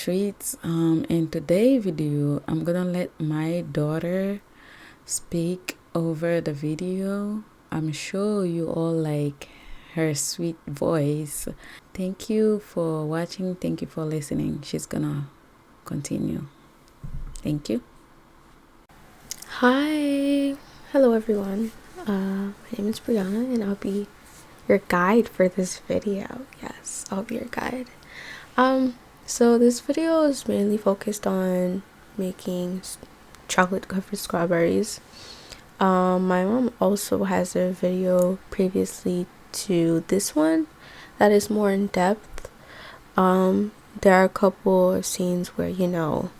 treats. In today's video I'm gonna let my daughter speak over the video. I'm sure you all like her sweet voice. Thank you for watching, thank you for listening. She's gonna continue. Thank you. Hi, hello everyone. My name is Brianna and I'll be your guide for this video. Yes, I'll be your guide. So this video is mainly focused on making chocolate covered strawberries. My mom also has a video previously to this one that is more in depth. There are a couple of scenes where you're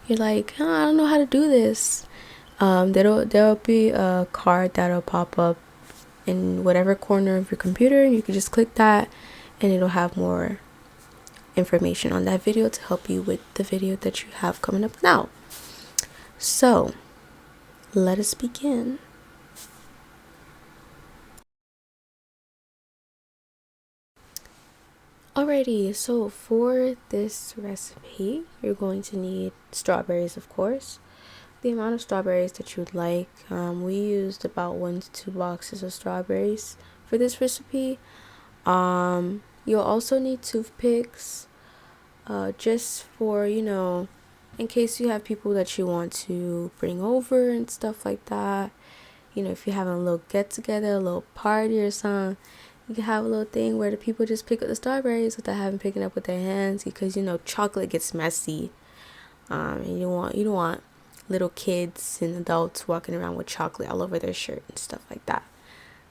like, oh, I don't know how to do this. There'll be a card that'll pop up in whatever corner of your computer. You can just click that and it'll have more information on that video to help you with the video that you have coming up now. So let us begin. Alrighty, so for this recipe you're going to need strawberries, of course. The amount of strawberries that you'd like. We used about 1 to 2 boxes of strawberries for this recipe. You'll also need toothpicks, just for, in case you have people that you want to bring over and stuff like that. If you're having a little get together, a little party or something, you can have a little thing where the people just pick up the strawberries without having picking up with their hands, because chocolate gets messy. And you don't want little kids and adults walking around with chocolate all over their shirt and stuff like that.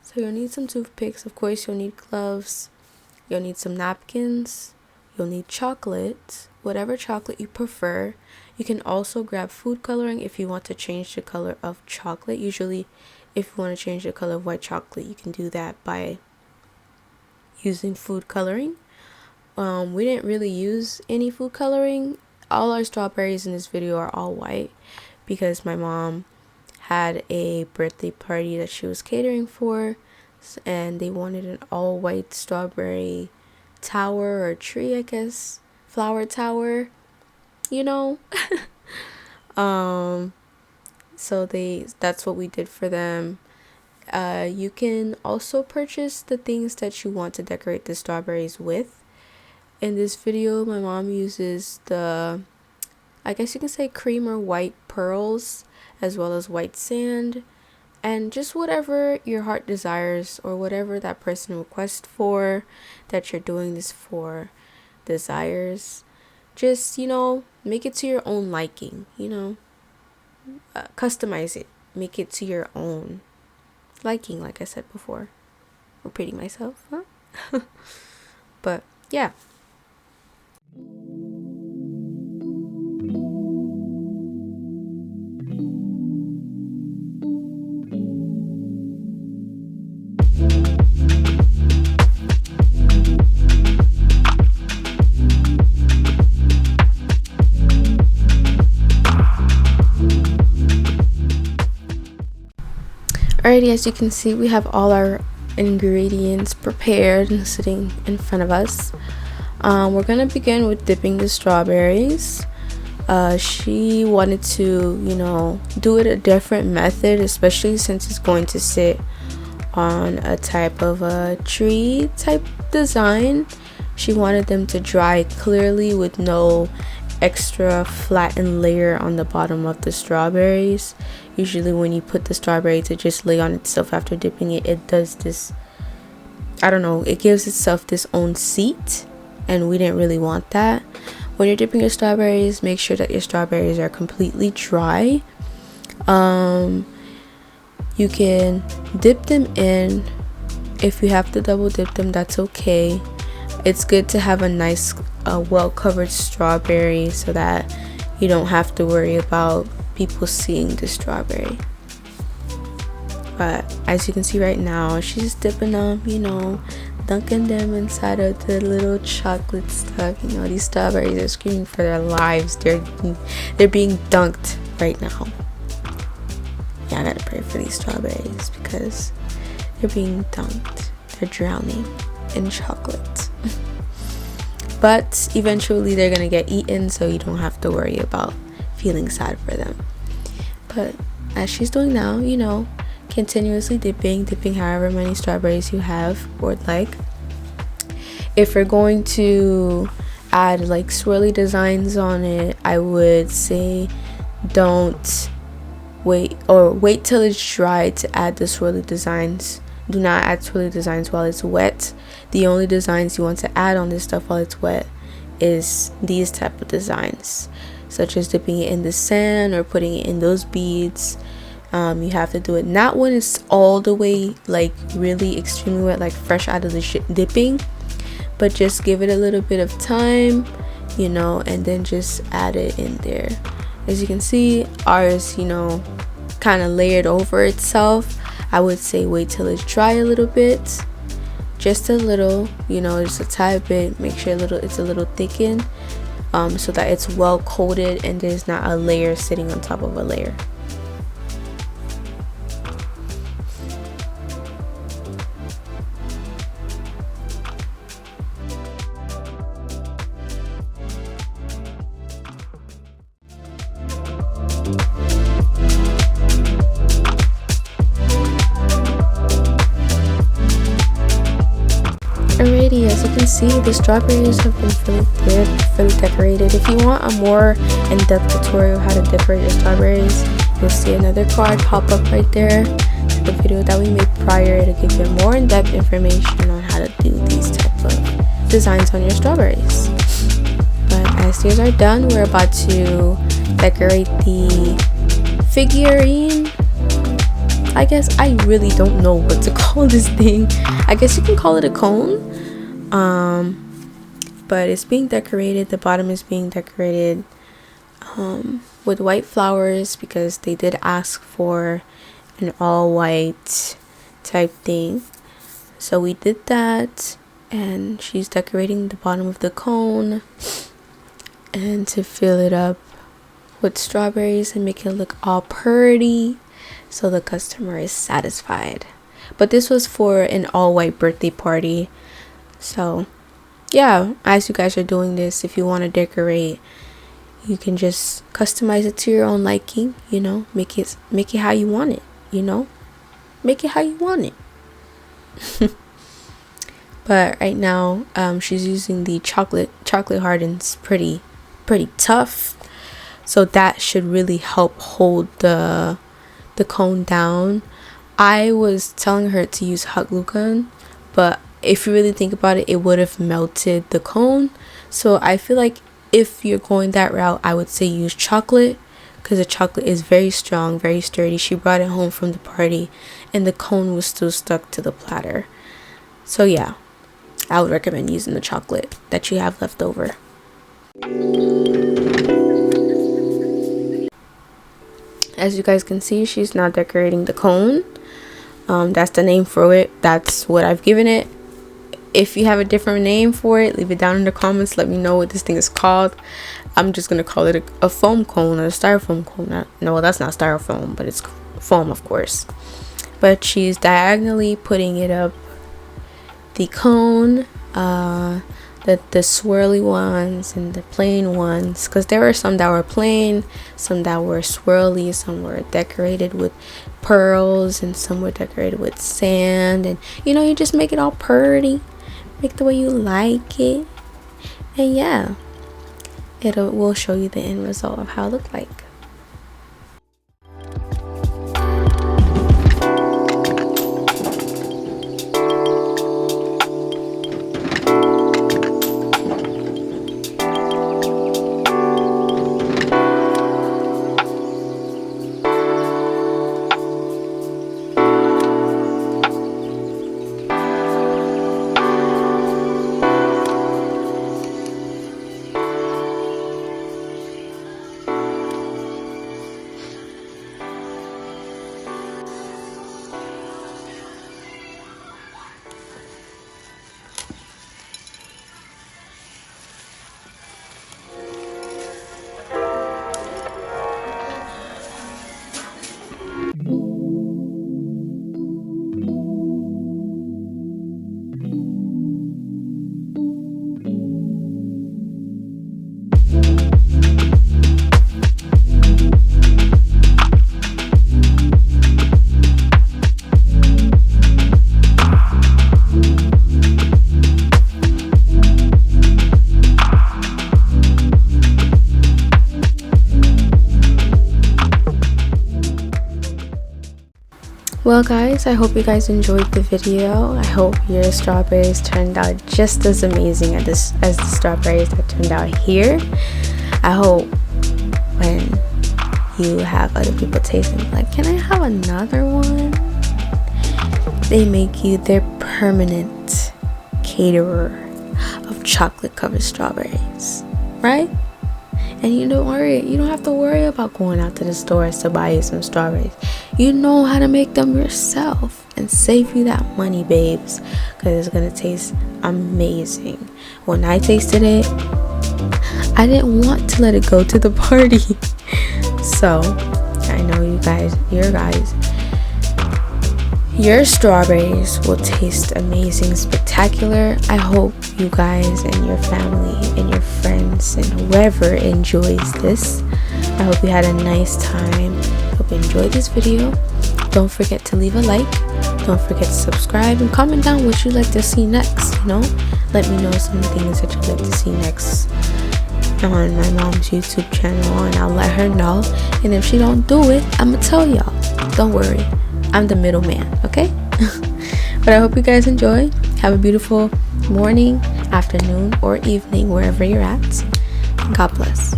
So you'll need some toothpicks. Of course, you'll need gloves. You'll need some napkins. You'll need chocolate, whatever chocolate you prefer. You can also grab food coloring if you want to change the color of chocolate. Usually, if you want to change the color of white chocolate, you can do that by using food coloring. We didn't really use any food coloring. All our strawberries in this video are all white because my mom had a birthday party that she was catering for, and they wanted an all white strawberry tower or tree, I guess, flower tower, so that's what we did for them. You can also purchase the things that you want to decorate the strawberries with. In this video, my mom uses the, I guess you can say, cream or white pearls, as well as white sand, and just whatever your heart desires or whatever that person requests for, that you're doing this for, desires. Just, make it to your own liking, customize it, make it to your own liking, like I said before. Repeating myself, huh? But yeah. Alrighty, as you can see, we have all our ingredients prepared and sitting in front of us. We're gonna begin with dipping the strawberries. She wanted to, do it a different method, especially since it's going to sit on a type of a tree type design. She wanted them to dry clearly with no extra flattened layer on the bottom of the strawberries. Usually when you put the strawberry to just lay on itself after dipping it, it does this, I don't know, it gives itself this own seat, and we didn't really want that. When you're dipping your strawberries, make sure that your strawberries are completely dry. You can dip them in. If you have to double dip them, that's okay. It's good to have a nice well covered strawberry so that you don't have to worry about people seeing the strawberry. But as you can see right now, she's dipping them, dunking them inside of the little chocolate stuff. These strawberries are screaming for their lives. They're being dunked right now. Yeah, I gotta pray for these strawberries because they're being dunked. They're drowning in chocolate. but eventually they're gonna get eaten, so you don't have to worry about feeling sad for them. But as she's doing now, continuously dipping however many strawberries you have or like. If you're going to add like swirly designs on it, I would say don't wait till it's dry to add the swirly designs. Do not add swirly designs while it's wet. The only designs you want to add on this stuff while it's wet is these type of designs, such as dipping it in the sand or putting it in those beads. You have to do it not when it's all the way like really extremely wet, like fresh out of the dipping, but just give it a little bit of time, and then just add it in there. As you can see, ours kind of layered over itself. I would say wait till it's dry a little bit, just a little, just a tiny bit. Make sure it's a little thickened, so that it's well coated and there's not a layer sitting on top of a layer. Alrighty, as you can see, the strawberries have been fully dipped, fully decorated. If you want a more in-depth tutorial how to decorate your strawberries, you'll see another card pop up right there. The video that we made prior to give you more in-depth information on how to do these types of designs on your strawberries. But as these are done, we're about to decorate the figurine. I guess I really don't know what to call this thing. I guess you can call it a cone. But it's being decorated. The bottom is being decorated with white flowers because they did ask for an all white type thing. So we did that, and she's decorating the bottom of the cone and to fill it up with strawberries and make it look all pretty, so the customer is satisfied. But this was for an all white birthday party. So yeah, as you guys are doing this, if you want to decorate, you can just customize it to your own liking, make it how you want it, make it how you want it. But right now she's using the chocolate harden's pretty tough, so that should really help hold the cone down. I was telling her to use hot glue gun, but if you really think about it, it would have melted the cone. So I feel like if you're going that route, I would say use chocolate, because the chocolate is very strong, very sturdy. She brought it home from the party and the cone was still stuck to the platter. So yeah, I would recommend using the chocolate that you have left over. As you guys can see, she's now decorating the cone. That's the name for it. That's what I've given it. If you have a different name for it, leave it down in the comments. Let me know what this thing is called. I'm just gonna call it a foam cone or a styrofoam cone. No, that's not styrofoam, but it's foam, of course. But she's diagonally putting it up the cone, the swirly ones and the plain ones, because there were some that were plain, some that were swirly, some were decorated with pearls, and some were decorated with sand. And you just make it all pretty, make the way you like it, and yeah, will show you the end result of how it looked like. Well guys, I hope you guys enjoyed the video. I hope your strawberries turned out just as amazing as the strawberries that turned out here. I hope when you have other people taste them, like, can I have another one? They make you their permanent caterer of chocolate covered strawberries, right? And you don't have to worry about going out to the stores to buy you some strawberries. You know how to make them yourself and save you that money, babes, because it's gonna taste amazing. When I tasted it, I didn't want to let it go to the party. So I know your strawberries will taste amazing, spectacular. I hope you guys and your family and your friends and whoever enjoys this. I hope you had a nice time. Hope you enjoyed this video. Don't forget to leave a like. Don't forget to subscribe and comment down what you'd like to see next. Let me know some things that you'd like to see next on my mom's YouTube channel, and I'll let her know. And if she don't do it, I'ma tell y'all. Don't worry, I'm the middleman, okay? But I hope you guys enjoy. Have a beautiful morning, afternoon, or evening, wherever you're at. God bless.